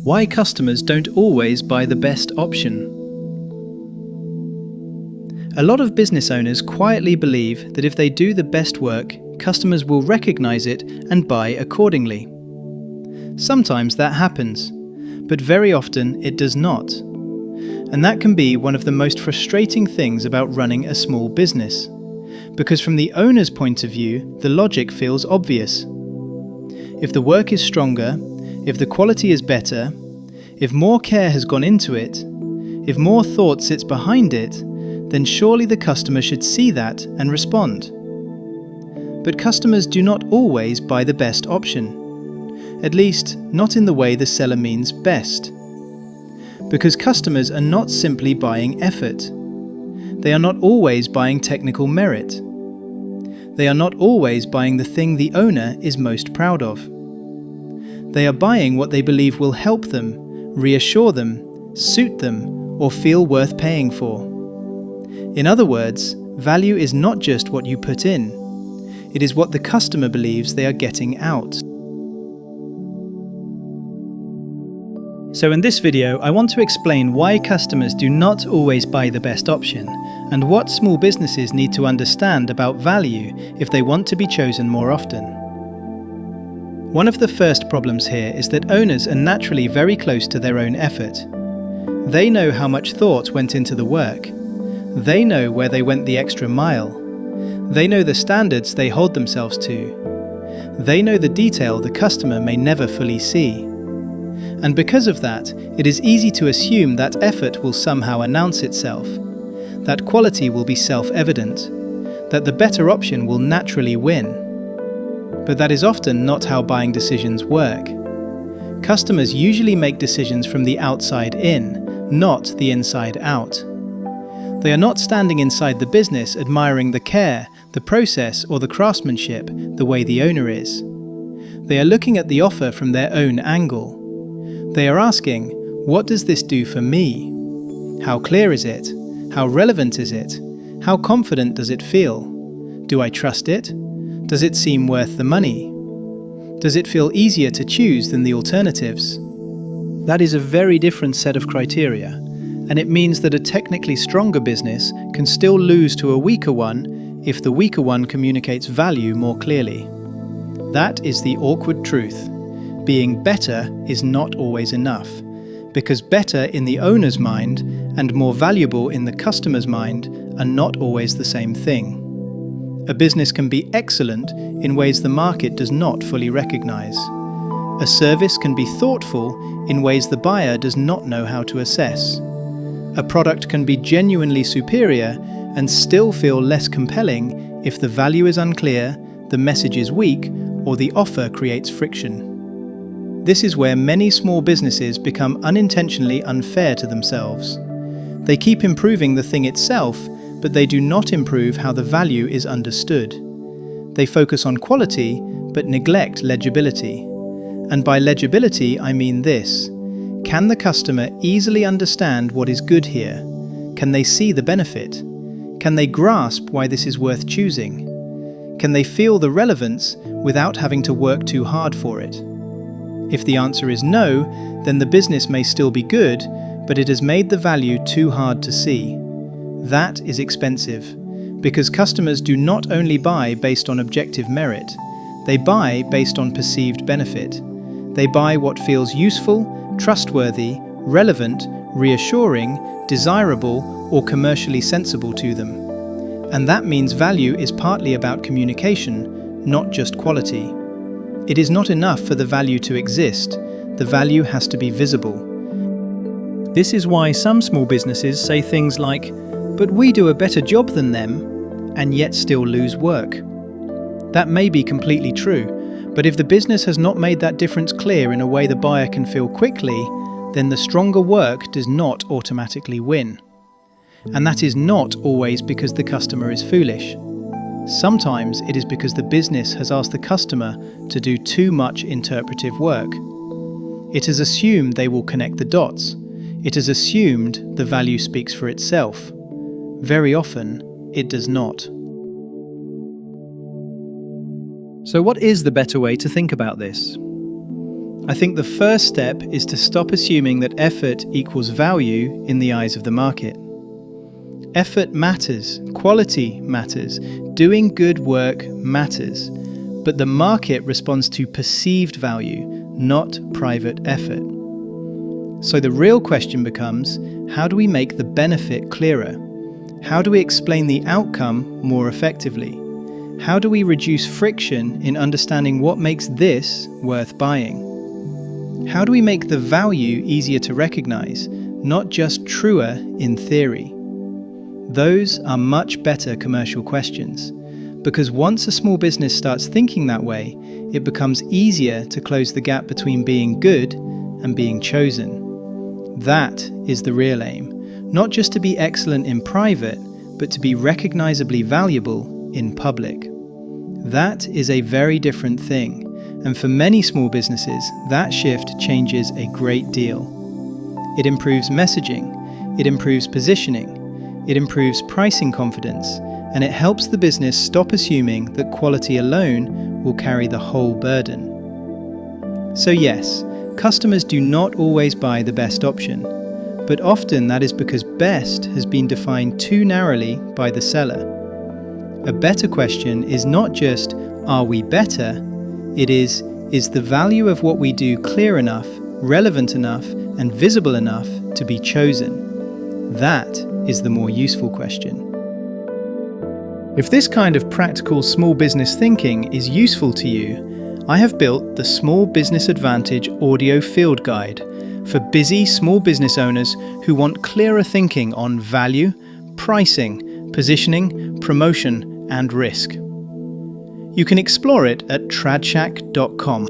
Why customers don't always buy the best option. A lot of business owners quietly believe that if they do the best work, customers will recognize it and buy accordingly. Sometimes that happens, but very often it does not. And that can be one of the most frustrating things about running a small business. Because from the owner's point of view, the logic feels obvious. If the work is stronger, if the quality is better, if more care has gone into it, if more thought sits behind it, then surely the customer should see that and respond. But customers do not always buy the best option. At least, not in the way the seller means best. Because customers are not simply buying effort. They are not always buying technical merit. They are not always buying the thing the owner is most proud of. They are buying what they believe will help them, reassure them, suit them, or feel worth paying for. In other words, value is not just what you put in. It is what the customer believes they are getting out. So in this video, I want to explain why customers do not always buy the best option, and what small businesses need to understand about value if they want to be chosen more often. One of the first problems here is that owners are naturally very close to their own effort. They know how much thought went into the work. They know where they went the extra mile. They know the standards they hold themselves to. They know the detail the customer may never fully see. And because of that, it is easy to assume that effort will somehow announce itself, that quality will be self-evident, that the better option will naturally win. But that is often not how buying decisions work. Customers usually make decisions from the outside in, not the inside out. They are not standing inside the business admiring the care, the process, or the craftsmanship the way the owner is. They are looking at the offer from their own angle. They are asking, what does this do for me? How clear is it? How relevant is it? How confident does it feel? Do I trust it? Does it seem worth the money? Does it feel easier to choose than the alternatives? That is a very different set of criteria, and it means that a technically stronger business can still lose to a weaker one if the weaker one communicates value more clearly. That is the awkward truth. Being better is not always enough, because better in the owner's mind and more valuable in the customer's mind are not always the same thing. A business can be excellent in ways the market does not fully recognize. A service can be thoughtful in ways the buyer does not know how to assess. A product can be genuinely superior and still feel less compelling if the value is unclear, the message is weak, or the offer creates friction. This is where many small businesses become unintentionally unfair to themselves. They keep improving the thing itself, but they do not improve how the value is understood. They focus on quality, but neglect legibility. And by legibility, I mean this. Can the customer easily understand what is good here? Can they see the benefit? Can they grasp why this is worth choosing? Can they feel the relevance without having to work too hard for it? If the answer is no, then the business may still be good, but it has made the value too hard to see. That is expensive, because customers do not only buy based on objective merit, they buy based on perceived benefit. They buy what feels useful, trustworthy, relevant, reassuring, desirable, or commercially sensible to them. And that means value is partly about communication, not just quality. It is not enough for the value to exist, the value has to be visible. This is why some small businesses say things like, "But we do a better job than them," and yet still lose work. That may be completely true, but if the business has not made that difference clear in a way the buyer can feel quickly, then the stronger work does not automatically win. And that is not always because the customer is foolish. Sometimes it is because the business has asked the customer to do too much interpretive work. It has assumed they will connect the dots. It has assumed the value speaks for itself. Very often, it does not. So what is the better way to think about this? I think the first step is to stop assuming that effort equals value in the eyes of the market. Effort matters, quality matters, doing good work matters, but the market responds to perceived value, not private effort. So the real question becomes, how do we make the benefit clearer? How do we explain the outcome more effectively? How do we reduce friction in understanding what makes this worth buying? How do we make the value easier to recognize, not just truer in theory? Those are much better commercial questions, because once a small business starts thinking that way, it becomes easier to close the gap between being good and being chosen. That is the real aim, not just to be excellent in private, but to be recognizably valuable in public. That is a very different thing, and for many small businesses, that shift changes a great deal. It improves messaging, it improves positioning, it improves pricing confidence, and it helps the business stop assuming that quality alone will carry the whole burden. So yes, customers do not always buy the best option, but often that is because best has been defined too narrowly by the seller. A better question is not just, are we better? It is the value of what we do clear enough, relevant enough, and visible enough to be chosen? That is the more useful question. If this kind of practical small business thinking is useful to you, I have built the Small Business Advantage Audio Field Guide for busy small business owners who want clearer thinking on value, pricing, positioning, promotion, and risk. You can explore it at TradShack.com.